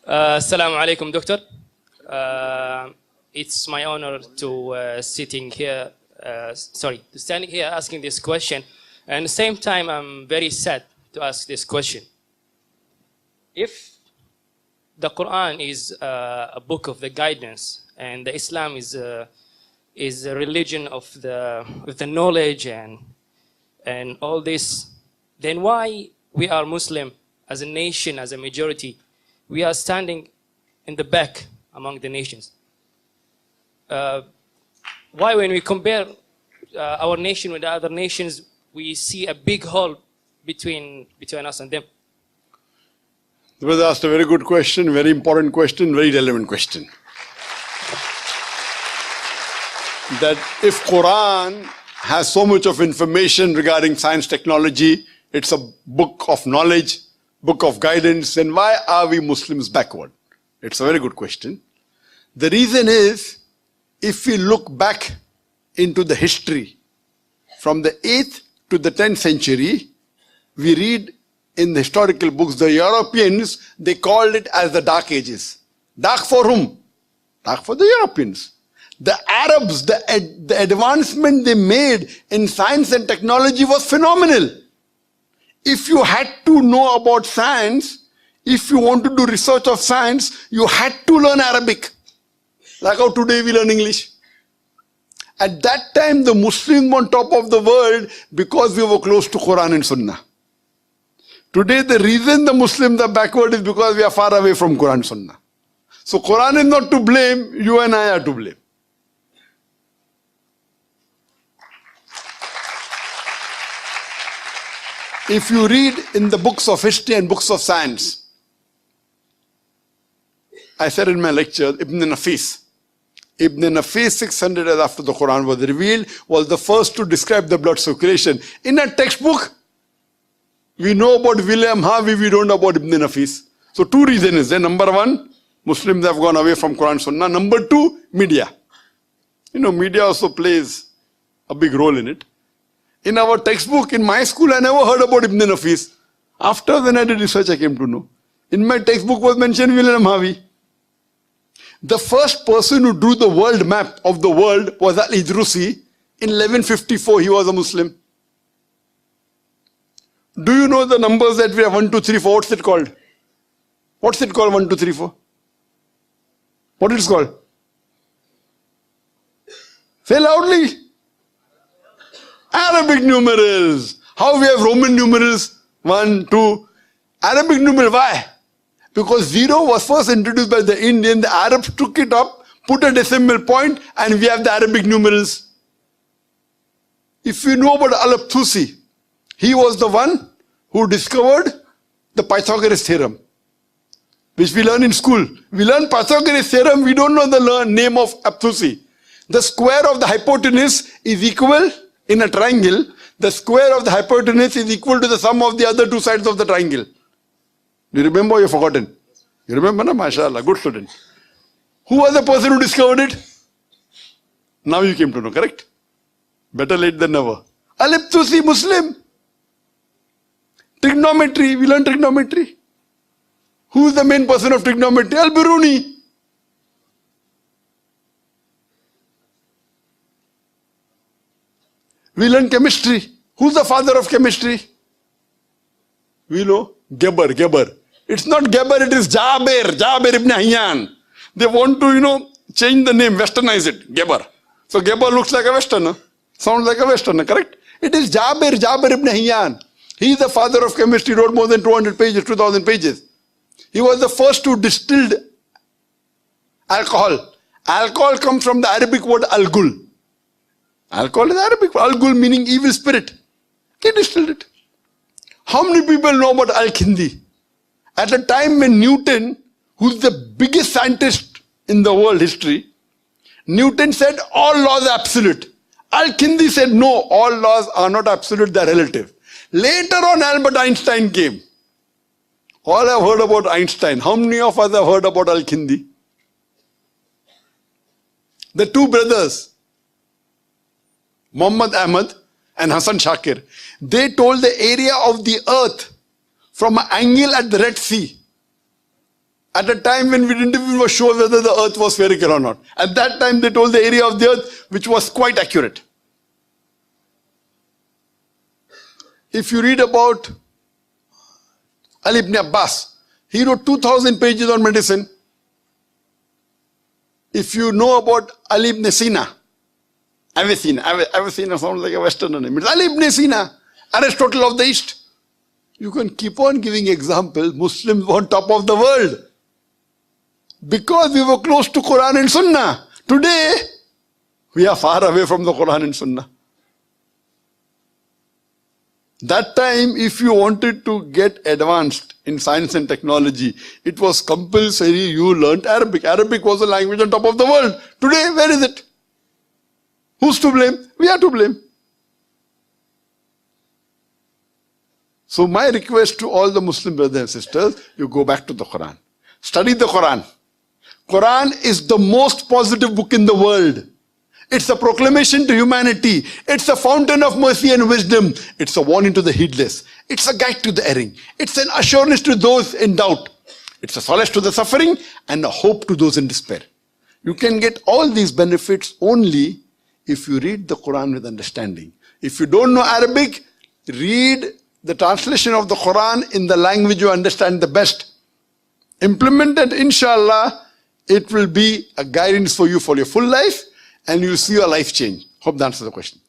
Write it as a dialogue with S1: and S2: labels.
S1: Assalamu alaikum, Doctor. It's my honor to standing here asking this question. And at the same time, I'm very sad to ask this question. If the Quran is a book of the guidance, and the Islam is a religion of the knowledge and all this, then why we are Muslim as a nation, as a majority, we are standing in the back among the nations? Why, when we compare our nation with the other nations, we see a big hole between us and them?
S2: The brother asked a very good question, very important question, very relevant question. That if Quran has so much of information regarding science, technology, it's a book of knowledge, book of guidance, then why are we Muslims backward? It's a very good question. The reason is, if we look back into the history, from the 8th to the 10th century, we read in the historical books, the Europeans, they called it as the Dark Ages. Dark for whom? Dark for the Europeans. The Arabs, the advancement they made in science and technology was phenomenal. If you had to know about science, if you want to do research of science, you had to learn Arabic. Like how today we learn English. At that time, the Muslims were on top of the world because we were close to Quran and Sunnah. Today, the reason the Muslims are backward is because we are far away from Quran and Sunnah. So Quran is not to blame, you and I are to blame. If you read in the books of history and books of science, I said in my lecture, Ibn Nafis, 600 years after the Quran was revealed, was the first to describe the blood circulation. In a textbook, we know about William Harvey, we don't know about Ibn Nafis. So two reasons is there. Number one, Muslims have gone away from Quran Sunnah. Number two, media. Media also plays a big role in it. In our textbook, in my school, I never heard about Ibn Nafis. After when I did research, I came to know. In my textbook was mentioned William Harvey. The first person who drew the world map of the world was Al-Idrusi. In 1154, he was a Muslim. Do you know the numbers that we have? 1, 2, 3, 4. What's it called? What's it called, 1, 2, 3, 4? What is it called? Say loudly. Arabic numerals. How we have Roman numerals? 1, 2. Arabic numeral, why? Because 0 was first introduced by the Indian. The Arabs took it up, put a decimal point, and we have the Arabic numerals. If you know about Al-Tusi, he was the one who discovered the Pythagoras theorem, which we learn in school. We learn Pythagoras theorem, we don't know the name of Al-Tusi. The square of the hypotenuse is equal in a triangle. The square of the hypotenuse is equal to the sum of the other two sides of the triangle. Do you remember or you've forgotten? You remember, na? MashaAllah, good student. Who was the person who discovered it? Now you came to know, correct? Better late than never. Al-Tusi, Muslim. Trigonometry, we learn trigonometry. Who is the main person of trigonometry? Al-Biruni. We learn chemistry. Who's the father of chemistry? We know Geber. It's not Geber, it is Jabir ibn Hayyan. They want to, change the name, westernize it, Geber. So Geber looks like a westerner, sounds like a westerner, correct? It is Jabir ibn Hayyan. He is the father of chemistry, wrote more than 200 pages, 2000 pages. He was the first to distill alcohol. Alcohol comes from the Arabic word al-gul. Alcohol is Arabic, al-gul meaning evil spirit. He distilled it. How many people know about Al-Kindi? At the time when Newton, who's the biggest scientist in the world history, Newton said all laws are absolute. Al-Kindi said no, all laws are not absolute, they are relative. Later on, Albert Einstein came. All have heard about Einstein. How many of us have heard about Al-Kindi? The two brothers, Muhammad Ahmad and Hassan Shakir, they told the area of the earth from an angle at the Red Sea. At a time when we didn't even sure whether the earth was spherical or not. At that time they told the area of the earth which was quite accurate. If you read about Ali ibn Abbas, he wrote 2,000 pages on medicine. If you know about Ali ibn Sina, Avicenna sounds like a Westerner name. It's Ali ibn Sina, Aristotle of the East. You can keep on giving examples. Muslims were on top of the world because we were close to Quran and Sunnah. Today, we are far away from the Quran and Sunnah. That time, if you wanted to get advanced in science and technology, it was compulsory you learnt Arabic. Arabic was a language on top of the world. Today, where is it? Who's to blame? We are to blame. So my request to all the Muslim brothers and sisters, you go back to the Quran. Study the Quran. Quran is the most positive book in the world. It's a proclamation to humanity. It's a fountain of mercy and wisdom. It's a warning to the heedless. It's a guide to the erring. It's an assurance to those in doubt. It's a solace to the suffering and a hope to those in despair. You can get all these benefits only if you read the Quran with understanding. If you don't know Arabic, read the translation of the Quran in the language you understand the best. Implement it, inshallah, it will be a guidance for you for your full life and you'll see your life change. Hope that answers the question.